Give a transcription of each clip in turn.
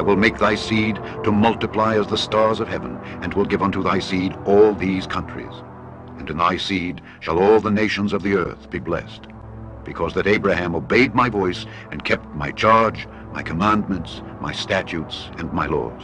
I will make thy seed to multiply as the stars of heaven, and will give unto thy seed all these countries. And in thy seed shall all the nations of the earth be blessed, because that Abraham obeyed my voice and kept my charge, my commandments, my statutes, and my laws.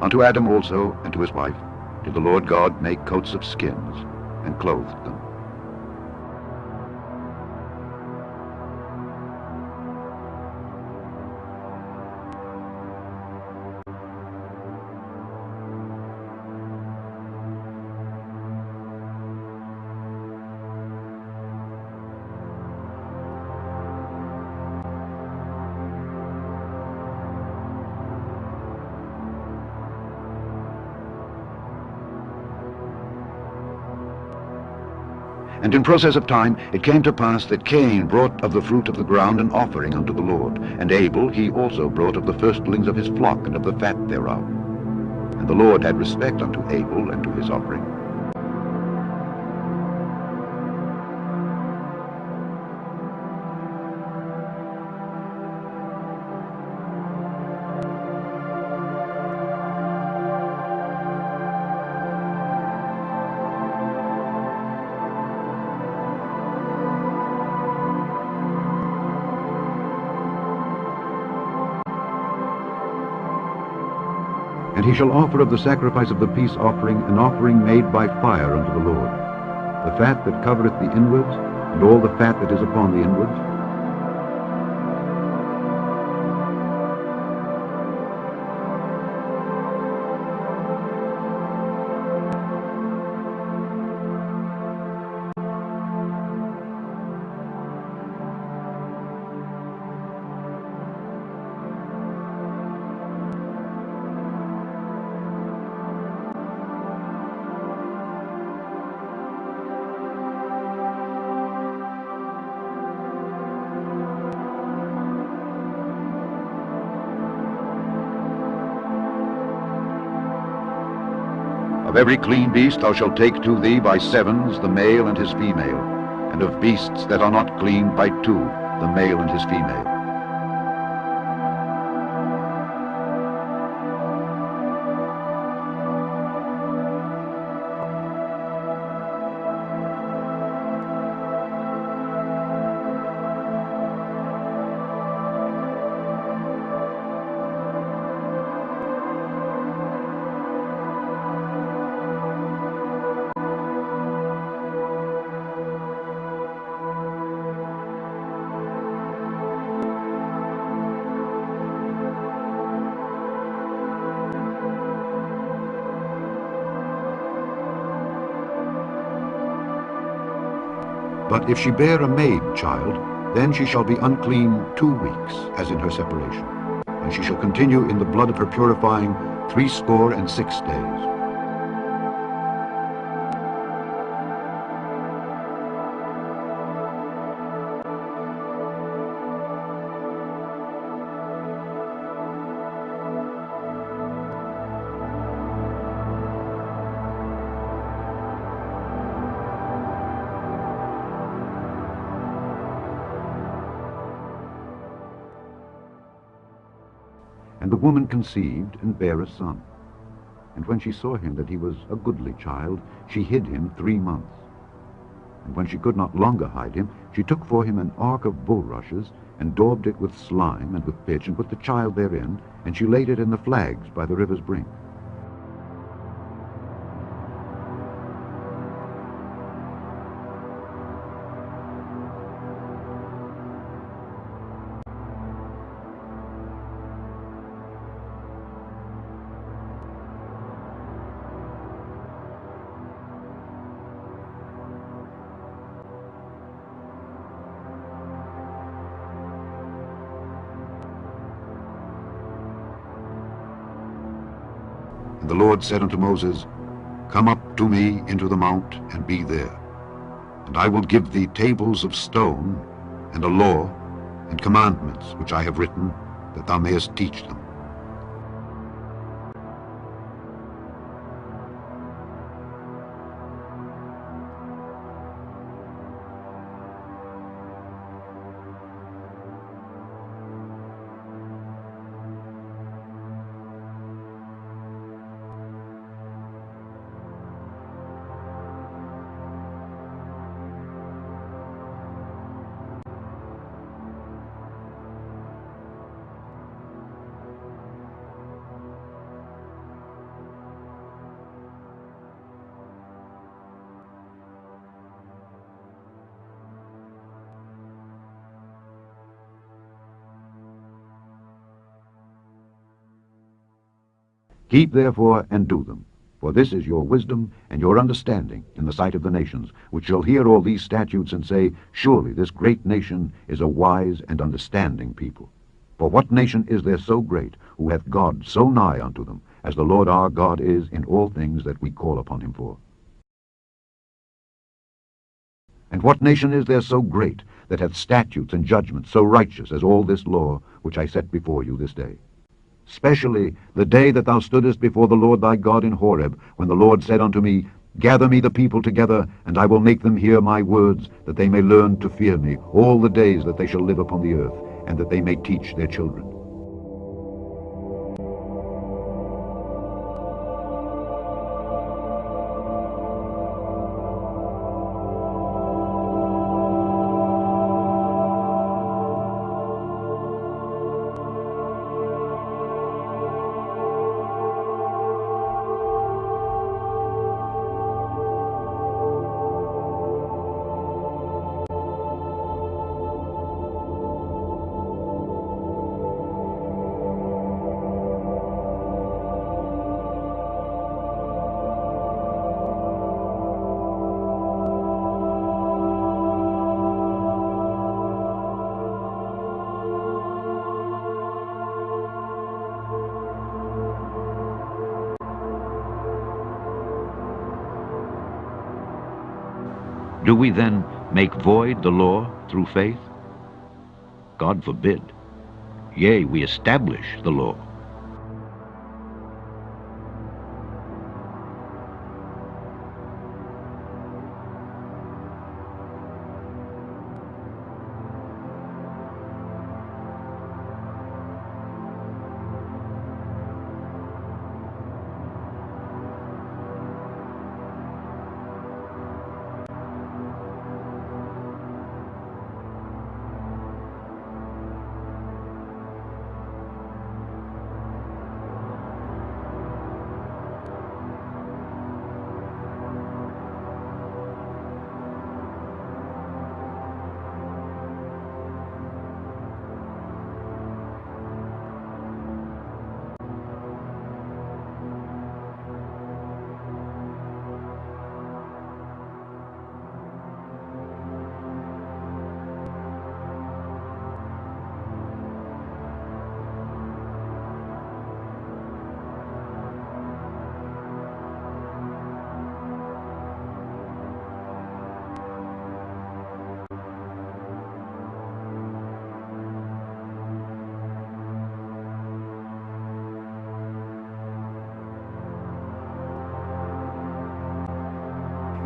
Unto Adam also and to his wife did the Lord God make coats of skins, and clothed them. And in process of time it came to pass that Cain brought of the fruit of the ground an offering unto the Lord, and Abel he also brought of the firstlings of his flock and of the fat thereof. And the Lord had respect unto Abel and to his offering. And he shall offer of the sacrifice of the peace offering an offering made by fire unto the Lord, the fat that covereth the inwards, and all the fat that is upon the inwards, of every clean beast thou shalt take to thee by sevens the male and his female, and of beasts that are not clean by two the male and his female. But if she bear a maid child, then she shall be unclean 2 weeks, as in her separation, and she shall continue in the blood of her purifying 66 days. And the woman conceived and bare a son. And when she saw him that he was a goodly child, she hid him 3 months. And when she could not longer hide him, she took for him an ark of bulrushes, and daubed it with slime and with pitch, and put the child therein, and she laid it in the flags by the river's brink. And the Lord said unto Moses, Come up to me into the mount, and be there. And I will give thee tables of stone, and a law, and commandments which I have written, that thou mayest teach them. Keep therefore and do them, for this is your wisdom and your understanding in the sight of the nations, which shall hear all these statutes and say, Surely this great nation is a wise and understanding people. For what nation is there so great, who hath God so nigh unto them, as the Lord our God is in all things that we call upon him for? And what nation is there so great, that hath statutes and judgments so righteous as all this law which I set before you this day? Specially the day that thou stoodest before the Lord thy God in Horeb, when the Lord said unto me, Gather me the people together, and I will make them hear my words, that they may learn to fear me all the days that they shall live upon the earth, and that they may teach their children. Do we then make void the law through faith? God forbid. Yea, we establish the law.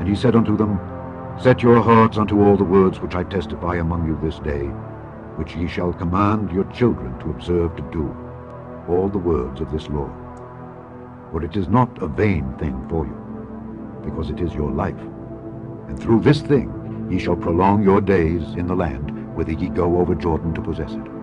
And he said unto them, Set your hearts unto all the words which I testify among you this day, which ye shall command your children to observe to do, all the words of this law. For it is not a vain thing for you, because it is your life. And through this thing ye shall prolong your days in the land, whither ye go over Jordan to possess it.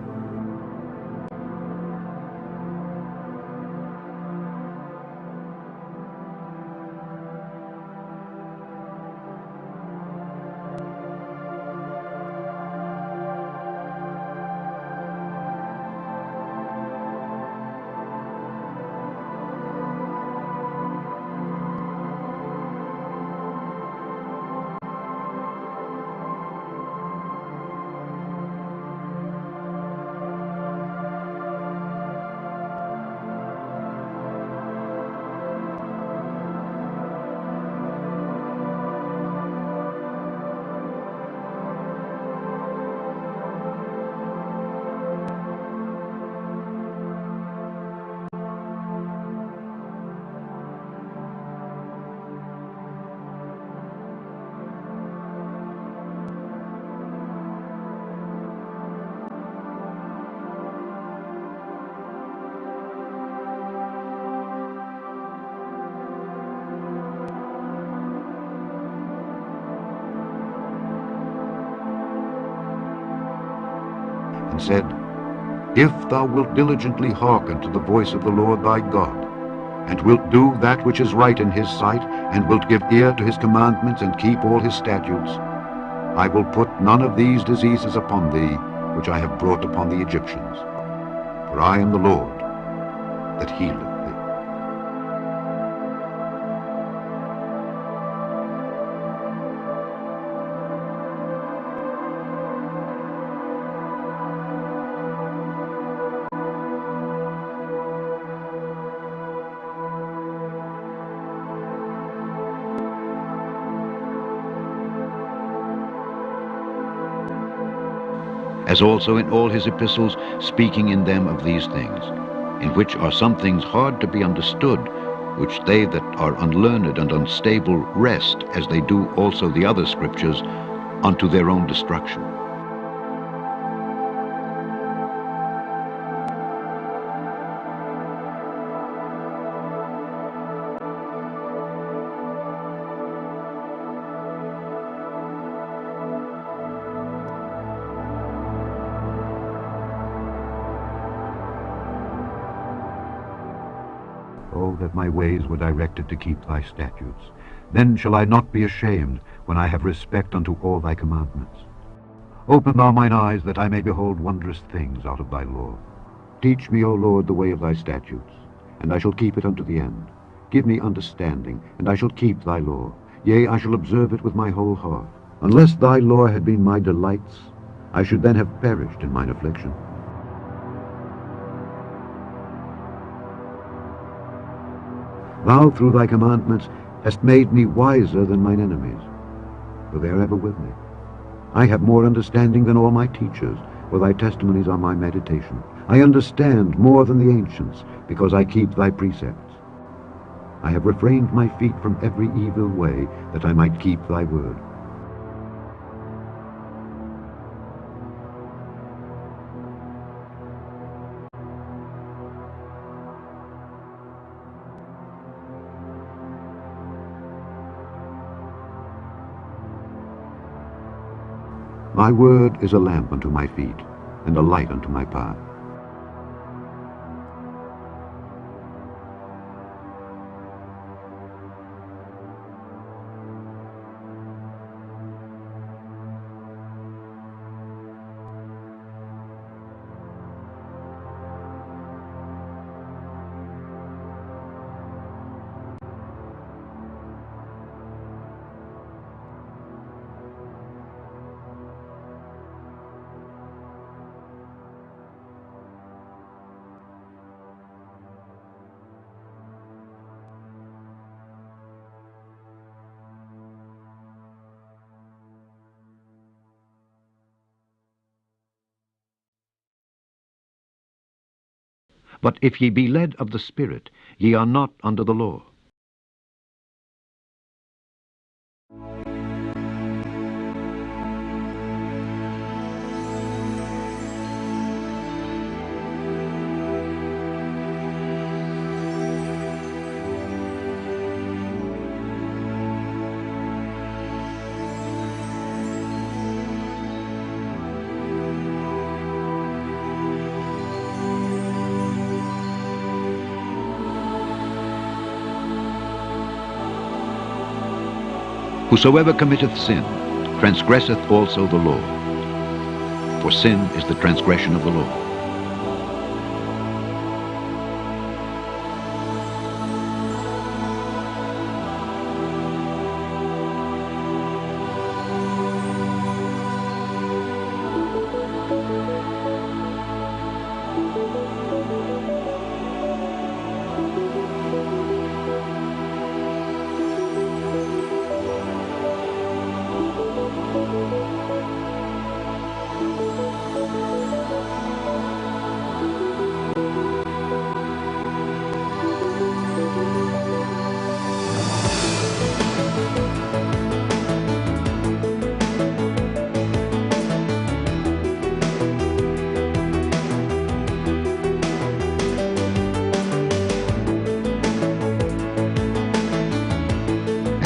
said, If thou wilt diligently hearken to the voice of the Lord thy God, and wilt do that which is right in his sight, and wilt give ear to his commandments, and keep all his statutes, I will put none of these diseases upon thee, which I have brought upon the Egyptians. For I am the Lord that healeth thee. As also in all his epistles, speaking in them of these things, in which are some things hard to be understood, which they that are unlearned and unstable wrest, as they do also the other scriptures, unto their own destruction. Oh, that my ways were directed to keep thy statutes. Then shall I not be ashamed, when I have respect unto all thy commandments. Open thou mine eyes, that I may behold wondrous things out of thy law. Teach me, O Lord, the way of thy statutes, and I shall keep it unto the end. Give me understanding, and I shall keep thy law. Yea, I shall observe it with my whole heart. Unless thy law had been my delights, I should then have perished in mine affliction. Thou, through thy commandments, hast made me wiser than mine enemies, for they are ever with me. I have more understanding than all my teachers, for thy testimonies are my meditation. I understand more than the ancients, because I keep thy precepts. I have refrained my feet from every evil way, that I might keep thy word. Thy word is a lamp unto my feet, and a light unto my path. But if ye be led of the Spirit, ye are not under the law. Whosoever committeth sin transgresseth also the law, for sin is the transgression of the law.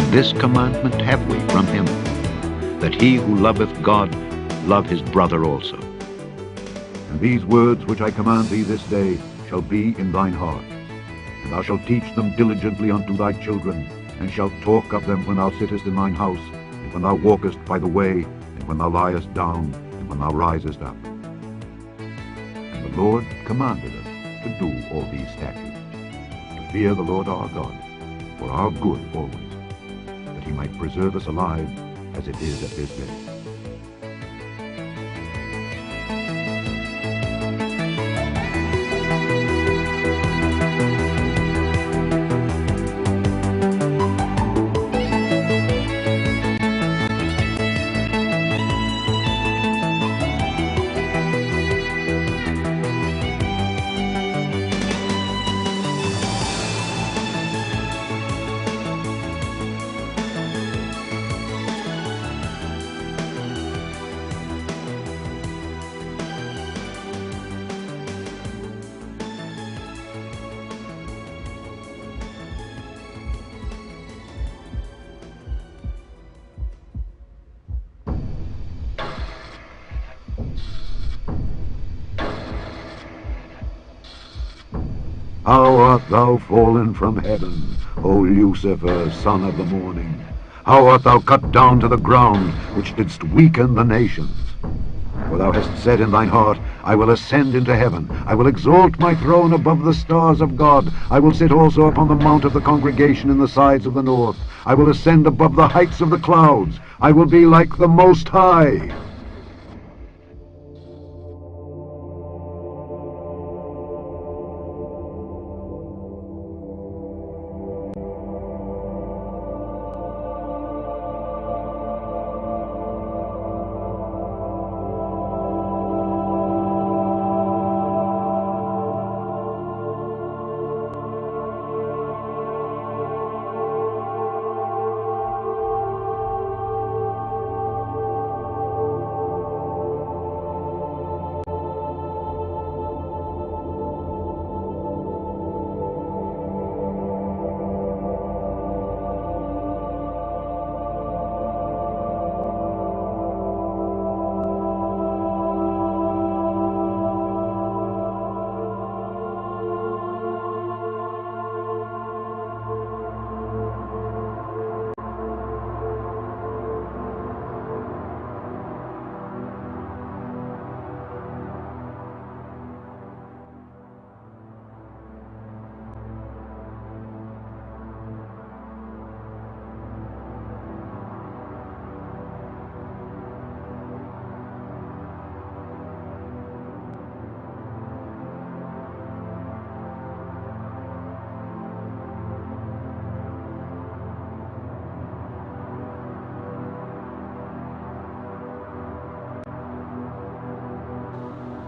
This commandment have we from him, that he who loveth God love his brother also. And these words which I command thee this day shall be in thine heart. And thou shalt teach them diligently unto thy children, and shalt talk of them when thou sittest in thine house, and when thou walkest by the way, and when thou liest down, and when thou risest up. And the Lord commanded us to do all these statutes, to fear the Lord our God, for our good always, that he might preserve us alive as it is at this day. How art thou fallen from heaven, O Lucifer, son of the morning? How art thou cut down to the ground, which didst weaken the nations? For thou hast said in thine heart, I will ascend into heaven, I will exalt my throne above the stars of God, I will sit also upon the mount of the congregation in the sides of the north, I will ascend above the heights of the clouds, I will be like the Most High.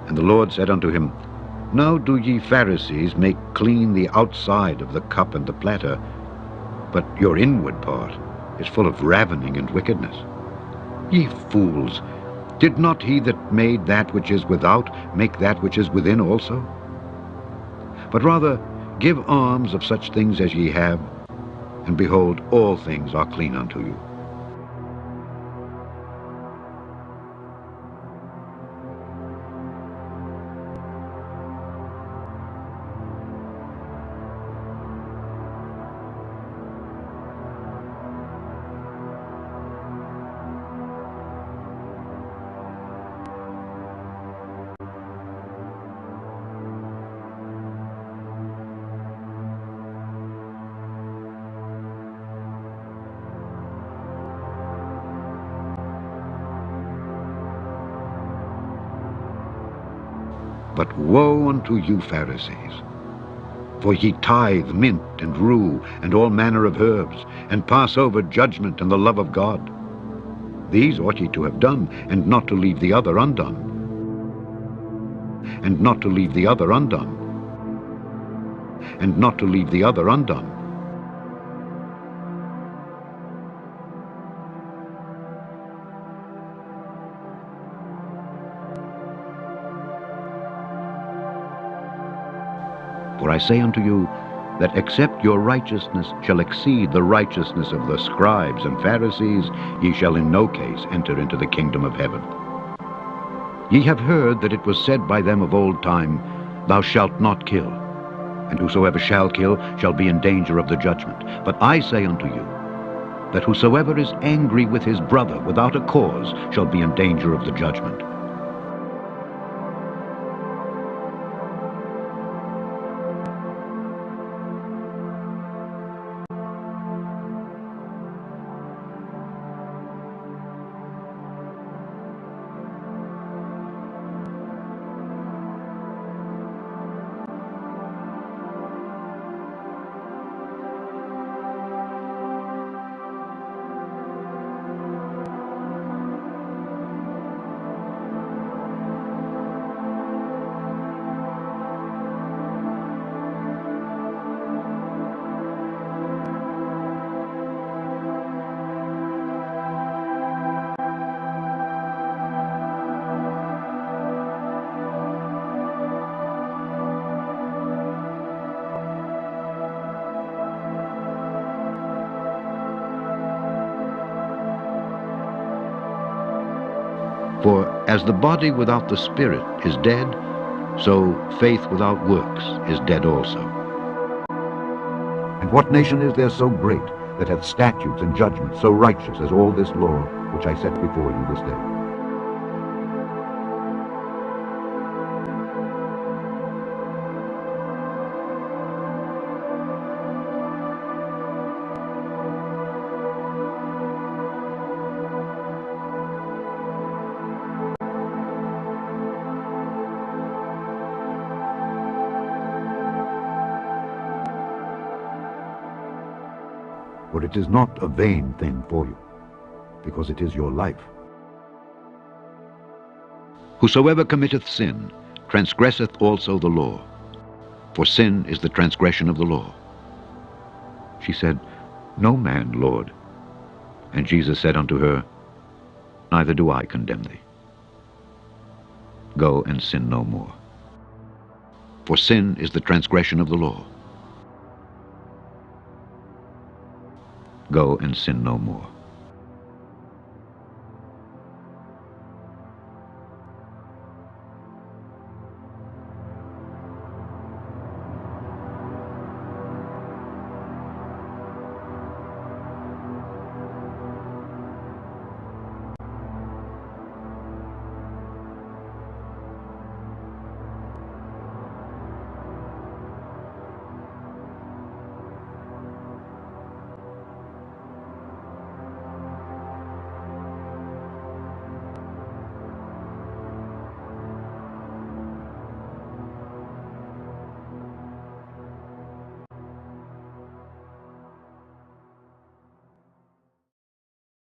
And the Lord said unto him, Now do ye Pharisees make clean the outside of the cup and the platter, but your inward part is full of ravening and wickedness. Ye fools, did not he that made that which is without make that which is within also? But rather give alms of such things as ye have, and behold, all things are clean unto you. But woe unto you, Pharisees! For ye tithe mint and rue and all manner of herbs, and pass over judgment and the love of God. These ought ye to have done, and not to leave the other undone. And not to leave the other undone. And not to leave the other undone. For I say unto you, that except your righteousness shall exceed the righteousness of the scribes and Pharisees, ye shall in no case enter into the kingdom of heaven. Ye have heard that it was said by them of old time, Thou shalt not kill, and whosoever shall kill shall be in danger of the judgment. But I say unto you, that whosoever is angry with his brother without a cause shall be in danger of the judgment. For as the body without the spirit is dead, so faith without works is dead also. And what nation is there so great that hath statutes and judgments so righteous as all this law which I set before you this day? For it is not a vain thing for you, because it is your life. Whosoever committeth sin transgresseth also the law, for sin is the transgression of the law. She said, No man, Lord. And Jesus said unto her, Neither do I condemn thee. Go and sin no more. For sin is the transgression of the law. Go and sin no more.